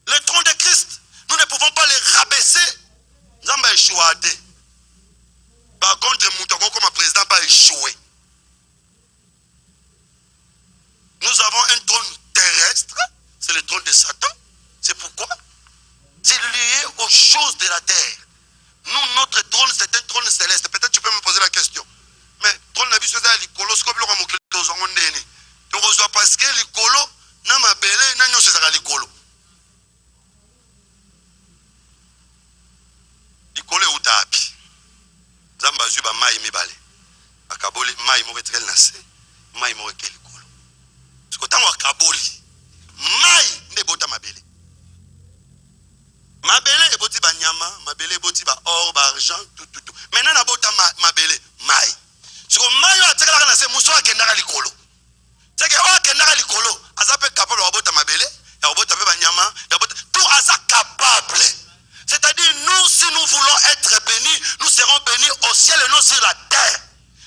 Le trône de Christ, nous ne pouvons pas les rabaisser. Nous avons échoué. Par contre, Moutagon comme président pas échoué. Nous avons un trône terrestre, c'est le trône de Satan. C'est pourquoi c'est lié aux choses de la terre. Nous, notre trône, c'est un trône céleste. Peut-être tu peux me poser la question. Mais trône n'a pas besoin de l'icolo, ce que nous avons créé aux hommes. Donc, on doit parce que l'icolo n'a pas belé, n'a pas besoin de l'icolo. L'icolo est où t'as Zamba Zuba Maï Mibale. Akaboli, Maï Moretrel Nassé, Maï Morekel l'icolo. Parce que tant Akaboli, Maï n'est pas ma belé. Ma belé est boti ba nyama, ma belé est boti ba or, ba argent, tout. Maintenant, na bota ma belé, maï. Si on maï a tiré la nase, mousso a kendara likolo. C'est que o kendara likolo, azape capable de bota ma belé, ya bota ba nyama, ya bota tout asa capable. C'est-à-dire nous, si nous voulons être bénis, nous serons bénis au ciel et non sur la terre.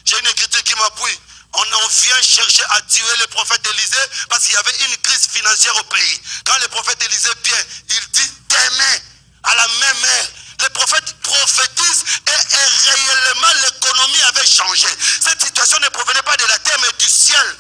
J'ai une écriture qui m'appuie. On vient chercher à tuer le prophète Élisée parce qu'il y avait une crise financière au pays. Quand le prophète Élisée vient, il dit demain, à la même heure, le prophète prophétise et réellement l'économie avait changé. Cette situation ne provenait pas de la terre mais du ciel.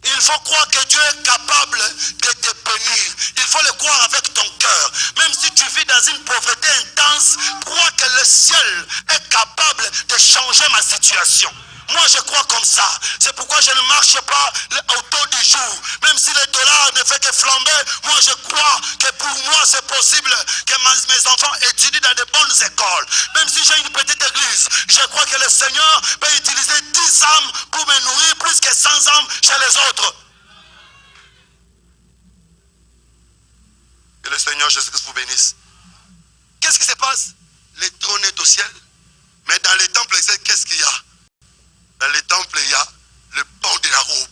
Il faut croire que Dieu est capable de te bénir. Il faut le croire avec ton cœur. Même si tu vis dans une pauvreté intense, crois que le ciel est capable de changer ma situation. Moi, je crois comme ça. C'est pourquoi je ne marche pas au taux du jour. Même si le dollar ne fait que flamber, moi, je crois que pour moi, c'est possible que mes enfants étudient dans de bonnes écoles. Même si j'ai une petite église, je crois que le Seigneur peut utiliser 10 âmes pour me nourrir plus que 100 âmes chez les autres. Que le Seigneur Jésus-Christ vous bénisse. Qu'est-ce qui se passe? Le trône est au ciel. Mais dans les temples, qu'est-ce qu'il y a? Dans les temples, il y a le pan de la robe.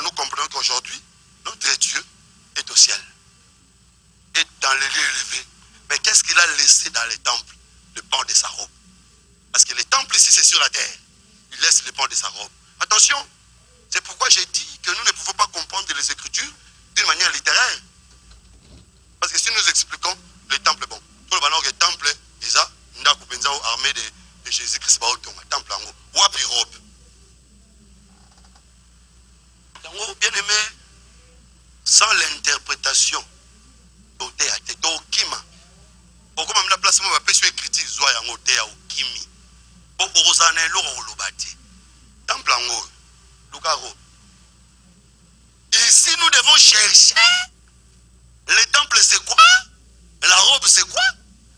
Nous comprenons qu'aujourd'hui, notre Dieu est au ciel, est dans les lieux élevés. Mais qu'est-ce qu'il a laissé dans les temples? Le pan de sa robe. Parce que les temples ici, c'est sur la terre. Il laisse le pan de sa robe. Attention, c'est pourquoi j'ai dit que nous ne pouvons pas comprendre les Écritures d'une manière littéraire. Parce que si nous expliquons les temples, bon, tout le ballon que temple, déjà, nous avons armée de Jésus-Christ, temple en haut. Wapi robe. Bien aimé, sans l'interprétation, pourquoi même la place, moi, je suis écrit, Zoya, en Kimi. Temple en haut. Ici, nous devons chercher. Le temple, c'est quoi? La robe, c'est quoi?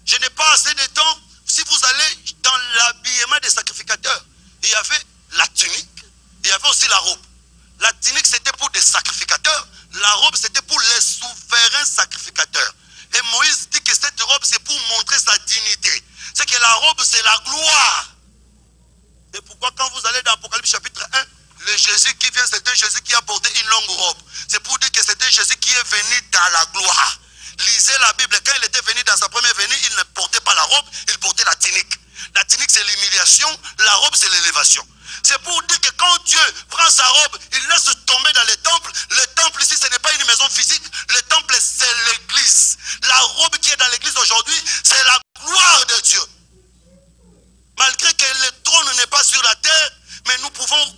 Je n'ai pas assez de temps. Si vous allez dans l'habillement des sacrificateurs, il y avait la tunique, il y avait aussi la robe. La tunique, c'était pour des sacrificateurs. La robe, c'était pour les souverains sacrificateurs. Et Moïse dit que cette robe, c'est pour montrer sa dignité. C'est que la robe, c'est la gloire. Et pourquoi quand vous allez dans Apocalypse chapitre 1, le Jésus qui vient, c'est un Jésus qui a porté une longue robe. C'est pour dire que c'est un Jésus qui est venu dans la gloire. Lisez la Bible, quand il était venu dans sa première venue, il ne portait pas la robe, il portait la tunique. La tunique, c'est l'humiliation, la robe, c'est l'élévation. C'est pour dire que quand Dieu prend sa robe, il laisse tomber dans les temples. Le temple ici, ce n'est pas une maison physique. Le temple, c'est l'église. La robe qui est dans l'église aujourd'hui, c'est la gloire de Dieu. Malgré que le trône n'est pas sur la terre, mais nous pouvons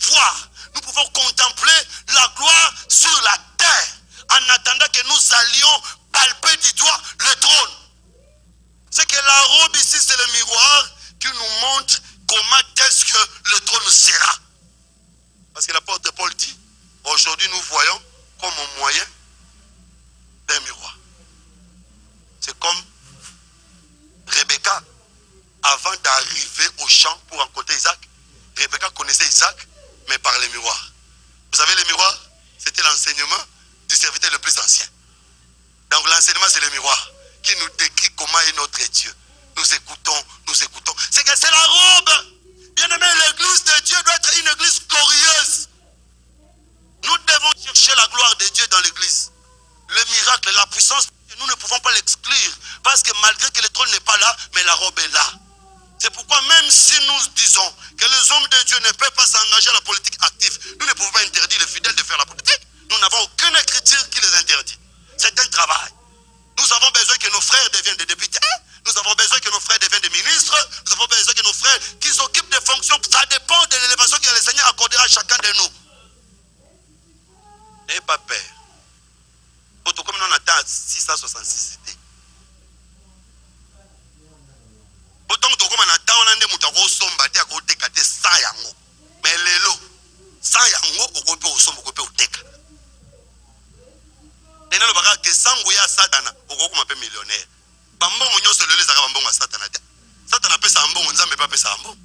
voir, nous pouvons contempler la gloire sur la terre, en attendant que nous allions palper du doigt le trône. C'est que la robe ici, c'est le miroir qui nous montre comment est-ce que le trône sera. Parce que l'apôtre Paul dit, aujourd'hui nous voyons comme un moyen d'un miroir. C'est comme Rebecca, avant d'arriver au champ pour rencontrer Isaac, Rebecca connaissait Isaac, mais par les miroirs. Vous savez, les miroirs, c'était l'enseignement du serviteur le plus ancien. Donc l'enseignement, c'est le miroir qui nous décrit comment est notre Dieu. Nous écoutons, nous écoutons. C'est que c'est la robe. Bien aimé, l'église de Dieu doit être une église glorieuse. Nous devons chercher la gloire de Dieu dans l'église. Le miracle, la puissance, nous ne pouvons pas l'exclure. Parce que malgré que le trône n'est pas là, mais la robe est là. C'est pourquoi même si nous disons que les hommes de Dieu ne peuvent pas s'engager à la politique active, nous ne pouvons pas interdire les fidèles de faire la politique. Nous n'avons aucune écriture qui les interdit. C'est un travail. Nous avons besoin que nos frères deviennent des députés. Nous avons besoin que nos frères deviennent des ministres. Nous avons besoin que nos frères qui s'occupent des fonctions. Ça dépend de l'élévation que le Seigneur accordera à chacun de nous. N'ayez pas peur. Autant comme on attend 666 idées. Autant que comme on attend, on a des moutons qui sont battus à côté de 100 yango. Mais les lots, 100 yango, on peut au sommet, on peut au teka. Et nous, le que 100 gouya satana, on peut comme un millionnaire. Bambon, on se le laisse à bambon à satana. Satana peut s'en bon, on ne peut pas s'en bon.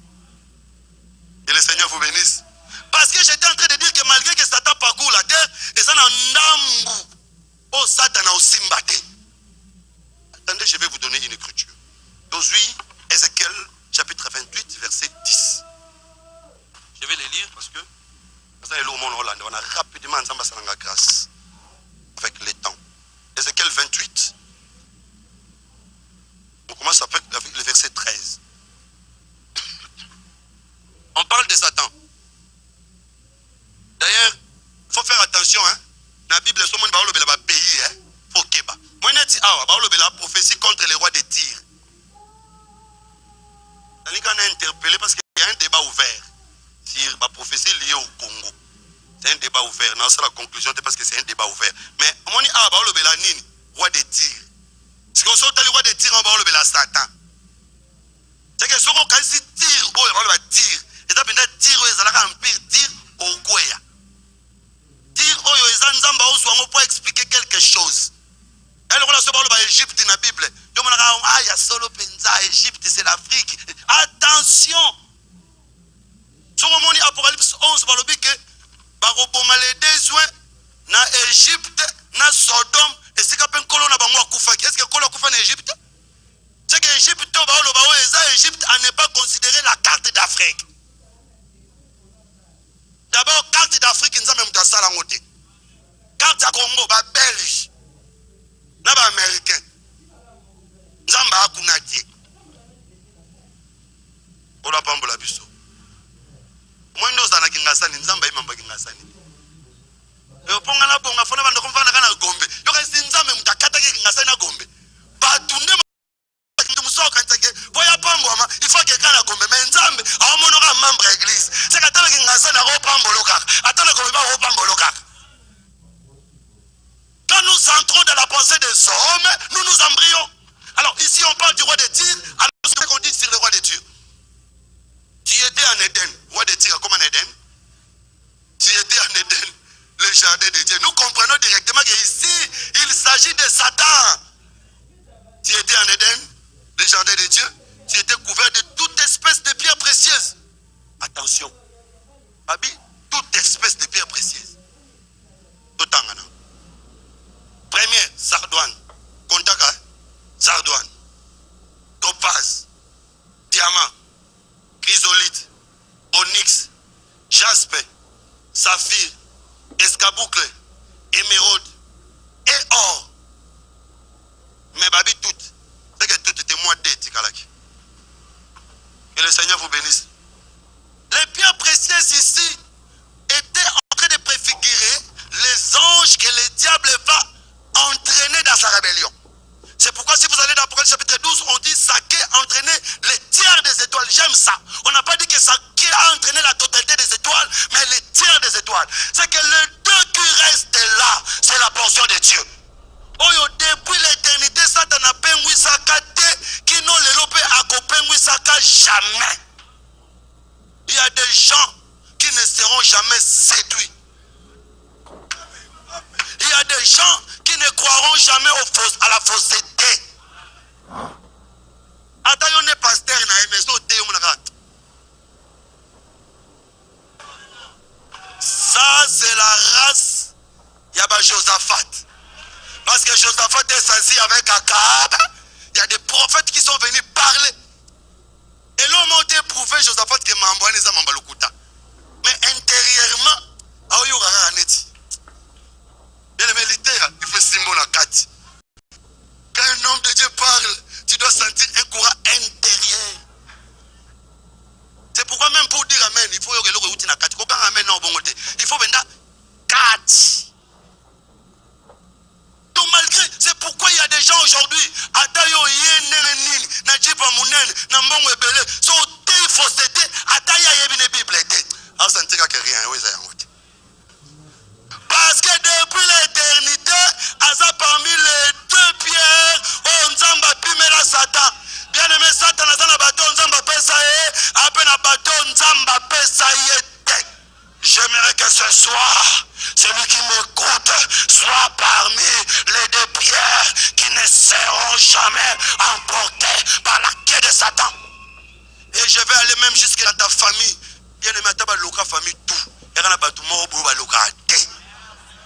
Et le Seigneur vous bénisse. Parce que j'étais en train de dire que malgré que Satan parcourt la terre, et ça n'a n'ambou. Oh, Satana aussi mbatté. Attendez, je vais vous donner une écriture. Aujourd'hui, Ézéchiel, chapitre 28, verset 10. Je vais les lire parce que on a rapidement ensemble à grâce avec le temps. Ézéchiel 28. On commence avec le verset 13. On parle de Satan. D'ailleurs, il faut faire attention. Dans la Bible, il faut que le pays. Faut que moi, je dis, la prophétie contre les rois de Tyr. On a interpellé parce qu'il y a un débat ouvert sur la prophétie liée au Congo. C'est un débat ouvert. Non, c'est la conclusion, parce que c'est un débat ouvert. Mais on dit, roi de Tyr. Si on sort le roi de Tyr, on va le Satan. C'est que ce qu'on dit Tyr, on va Tyr. Et ça, peut-être Tyr, c'est l'empire Tyr au Goya. Tyr, pour expliquer quelque chose. Elle relation avec l'Égypte dans la Bible. Il y a solo Penza, Égypte, c'est l'Afrique. Attention! Sur le monde Apocalypse 11, il dit que les besoins dans l'Égypte, dans Sodome, et c'est qu'un colon a Koufa. Est-ce que colon Koufa en Égypte? C'est que l'Égypte n'est pas considéré la carte d'Afrique. ngasani nzamba imambaki ngasani ponga na bonga fona bando komfana kana gombe yoka sinzame mtakata ke ngasani na gombe batunde kintu musoka ntake boya pambo ama ifake kana gombe menzambe awomono ka membre église c'est katala ke ngasani ko pambo loka atala gombe ba ko pambo loka. Quand nous entrons dans la pensée des hommes, nous nous embryons. Alors ici on parle du roi de Tyr, alors ce qu'on dit sur le roi de Tyr. Tu étais en Éden, roi de Tyr, comme en Éden. Tu étais en Éden, le jardin de Dieu. Nous comprenons directement qu'ici, il s'agit de Satan. Tu étais en Éden, le jardin de Dieu. Tu étais couvert de toute espèce de pierres précieuses. Attention, Babi, toute espèce de pierres précieuses. Tout en gagnant. Premier, sardoine, contaka, sardoine, topaz, diamant, chrysolite, onyx, jaspe, saphir, escaboucle, émeraude et or. Mais babi toutes, c'est que tout était moins d'étikalaki. Que le Seigneur vous bénisse. Les pierres précieuses ici étaient en train de préfigurer les anges que le diable va entraîner dans sa rébellion. C'est pourquoi si vous allez dans Apocalypse chapitre 12, on dit Saké a entraîné les tiers des étoiles. J'aime ça. On n'a pas dit que Saké a entraîné la totalité des étoiles, mais les tiers des étoiles. C'est que les deux qui restent là, c'est la portion de Dieu. Oh, depuis l'éternité, Satan a pengui sakate, qui n'ont le lopé à copengui saka jamais. Il y a des gens qui ne seront jamais séduits. Il y a des gens qui ne croiront jamais à la fausseté. Attends, on est pasteur, ça c'est la race Yaba Josaphat. Parce que Josaphat est sensible avec Akab. Il y a des prophètes qui sont venus parler. Et l'homme a été prouvé Josaphat que Mamboane za Mambalukuta. Mais intérieurement, il est militaire, il fait symbole à 4. Quand un homme de Dieu parle, tu dois sentir un courant intérieur. C'est pourquoi même pour dire Amen, il faut que le routine à 4. Il faut venir 4. Donc malgré, c'est pourquoi il y a des gens aujourd'hui, Atayo Yen Najiba Mounen, Nambon Ebele, sont des faussetés, Ataya Yebine Bible. Alors ça ne tient qu'à rien, oui, ça y est. Parce que depuis l'éternité, Asa parmi les deux pierres, on Nzamba Pimela Satan. Bien aimé Satan, Azana Baton Nzamba Pesaye, Apena Baton Nzamba Pesaye. J'aimerais que ce soir, celui qui m'écoute soit parmi les deux pierres qui ne seront jamais emportées par la queue de Satan. Et je vais aller même jusqu'à ta famille. Bien aimé, ta loka famille tout. Et quand tu m'as oublié loka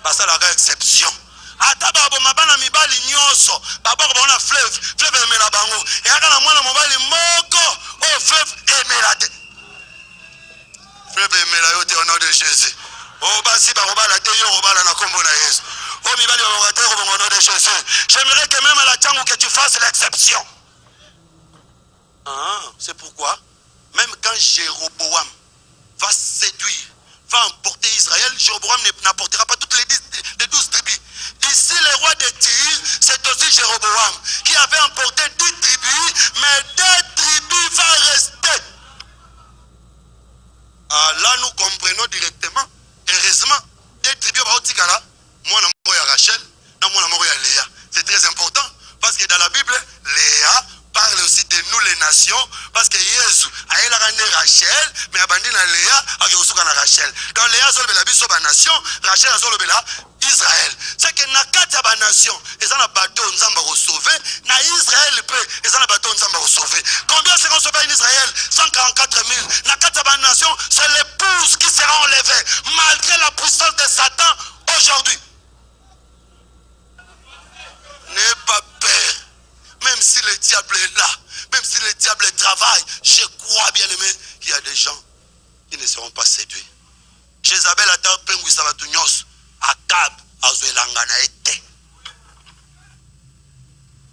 parce que la exception. Atababo mabana mibali nyonso baba ko bona fleuve emela bango et akana mwana mobali moko o fleuve emela te fleuve emela yo te au nom de Jésus o basi ba robala te yo robala na kombo na Yesu o mibali ba te ko au nom de Jésus. J'aimerais que même à la tango que tu fasses l'exception. C'est pourquoi même quand Jéroboam va séduire, va emporter Israël, Jéroboam n'apportera pas toutes les 12 tribus. Ici, le roi de Tyr, c'est aussi Jéroboam qui avait emporté 10 tribus, mais 2 tribus vont rester. Là, nous comprenons directement, heureusement, 2 tribus vont rester là. Moi, je suis Rachel, moi, je suis Léa. C'est très important parce que dans la Bible, Léa parle aussi de nous les nations parce que Jésus a eu Rachel mais abandonné Léa a eu Rachel. Donc Léa a eu la nation, Rachel a eu Israël. C'est que dans 4 nations, ils ont un bateau Nzamba sauvé, dans Israël ils ont un bateau Nzamba sauvé. Combien seront sauvés en Israël? 144 000. Dans 4 nations, c'est l'épouse qui sera enlevée malgré la puissance de Satan aujourd'hui. N'aie pas peur. Même si le diable est là, même si le diable travaille, je crois bien aimé qu'il y a des gens qui ne seront pas séduits. Jézabel a tapé Ngouissabatunios, Akab, Azuelangana été.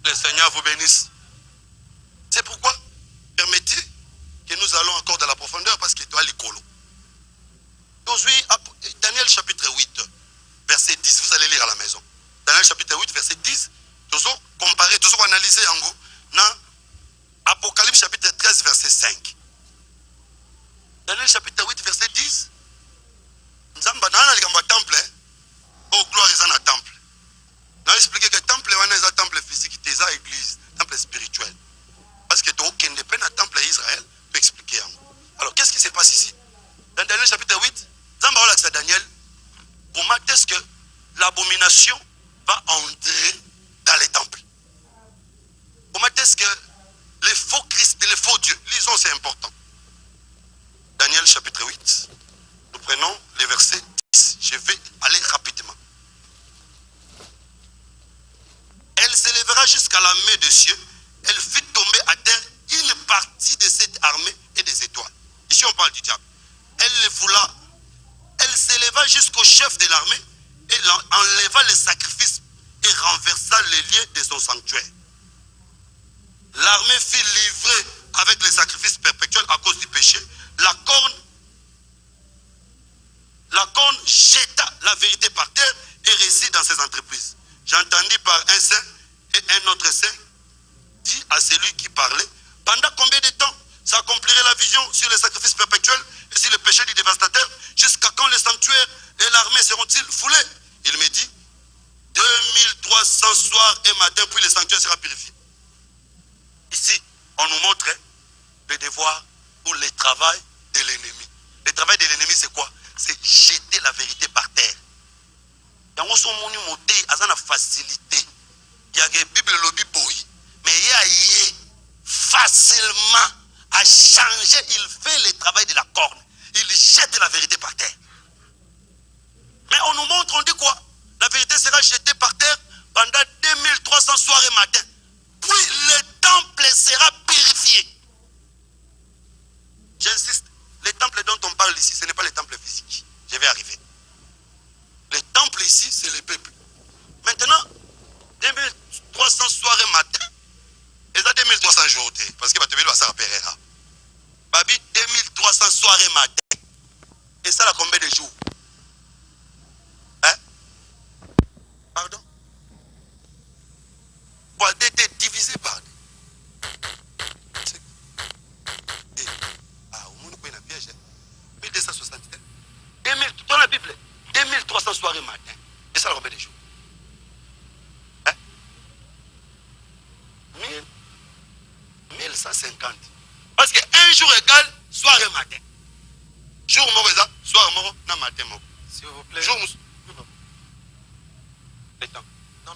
Le Seigneur vous bénisse. C'est pourquoi, permettez que nous allons encore dans la profondeur parce que toi, l'écolo. va entrer dans les temples. Comment est-ce que les faux Christ, les faux dieux, lisons, c'est important. Daniel chapitre 8. Nous prenons les versets 10. Je vais aller rapidement. Elle s'élèvera jusqu'à la main des cieux. Elle fit tomber à terre une partie de cette armée et des étoiles. Ici, on parle du diable. Elle s'éleva jusqu'au chef de l'armée et enleva les sacrifices et renversa les lieux de son sanctuaire. L'armée fut livrée avec les sacrifices perpétuels à cause du péché. La corne jeta la vérité par terre et réussit dans ses entreprises. J'entendis par un saint et un autre saint dit à celui qui parlait, pendant combien de temps s'accomplirait la vision sur les sacrifices perpétuels et sur le péché du dévastateur, jusqu'à quand les sanctuaires et l'armée seront-ils foulés? Il me dit, 2300 soirs et matins, puis le sanctuaire sera purifié. Ici, on nous montre le devoir ou le travail de l'ennemi. Le travail de l'ennemi, c'est quoi? C'est jeter la vérité par terre. Il y a une facilité. Il y a des Bibles lobby boy. Mais il y a facilement à changer. Il fait le travail de la corne. Il jette la vérité par terre. Mais on nous montre, on dit quoi? La vérité sera jetée par terre pendant 2300 soirs et matins. Puis le temple sera purifié. J'insiste, le temple dont on parle ici, ce n'est pas le temple physique. Je vais arriver. Le temple ici, c'est le peuple. Maintenant, 2300 soirs et matins, et ça 2300 jours, parce que tu vas se repérer. Babi, 2300 soirs et matins. Et ça, là, combien de jours? Hein? Pardon? Pour être divisé par deux. Ah, au monde, il y a un piège. 1267. Dans la Bible, 2300 soirs et matins. Et ça, là, combien de jours? Hein? 1150. Parce qu'un jour égale soir et matin. Jour moro eza, soir moro, na matin moro. S'il vous plaît. Jour mous. Le temps. Non.